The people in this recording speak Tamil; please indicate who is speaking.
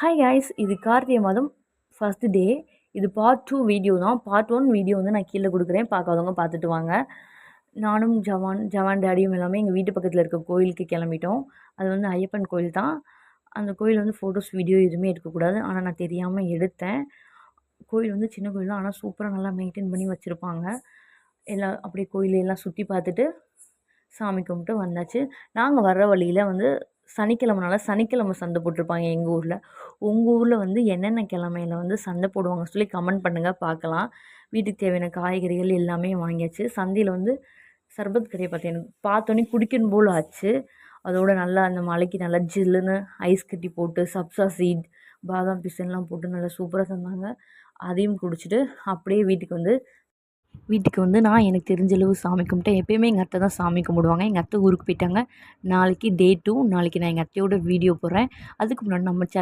Speaker 1: ஹாய் கைஸ், இது கார்த்திகை மாதம் ஃபஸ்ட் டே. இது பார்ட் 2 வீடியோ தான். பார்ட் 1 வீடியோ வந்து நான் கீழே கொடுக்குறேன், பார்க்காதவங்க பார்த்துட்டு வாங்க. நானும் ஜவான் டேடியும் எல்லாமே எங்கள் வீட்டு பக்கத்தில் இருக்க கோயிலுக்கு கிளம்பிட்டோம். அது வந்து ஐயப்பன் கோயில் தான். அந்த கோயில் வந்து ஃபோட்டோஸ் வீடியோ எதுவுமே எடுக்கக்கூடாது, ஆனால் நான் தெரியாமல் எடுத்தேன். கோயில் வந்து சின்ன கோயில் தான், ஆனால் சூப்பராக நல்லா மெயின்டைன் பண்ணி வச்சுருப்பாங்க. எல்லாம் அப்படியே கோயிலெல்லாம் சுற்றி பார்த்துட்டு சாமி கும்பிட்டு வந்தாச்சு. நாங்கள் வர்ற வழியில் வந்து சனிக்கிழமை சந்தை போட்டிருப்பாங்க எங்கள் ஊரில். உங்கள் ஊரில் வந்து என்னென்ன கிழமையில வந்து சந்தை போடுவாங்க சொல்லி கமெண்ட் பண்ணுங்கள், பார்க்கலாம். வீட்டுக்கு தேவையான காய்கறிகள் எல்லாமே வாங்கியாச்சு. சந்தையில் வந்து சர்பத் கடையை பார்த்தேன், எனக்கு பார்த்தோன்னே குடிக்கணும் போல் ஆச்சு. அதோடு நல்லா அந்த மலைக்கு நல்லா ஜில்லுன்னு ஐஸ் கட்டி போட்டு சப்ஸா சீட், பாதாம் பிசன்லாம் போட்டு நல்லா சூப்பராக தந்தாங்க. அதையும் குடிச்சிட்டு அப்படியே வீட்டுக்கு வந்து நான் எனக்கு தெரிஞ்சளவு சாமி கும்பிட்டேன். எப்போயுமே எங்கள் அத்தை தான் சாமி கும்பிடுவாங்க. எங்கள் அத்தை ஊருக்கு போயிட்டாங்க. நாளைக்கு டே 2. நாளைக்கு நான் எங்கள் அத்தையோட வீடியோ போடுறேன். அதுக்கு முன்னாடி நம்ம சேனல்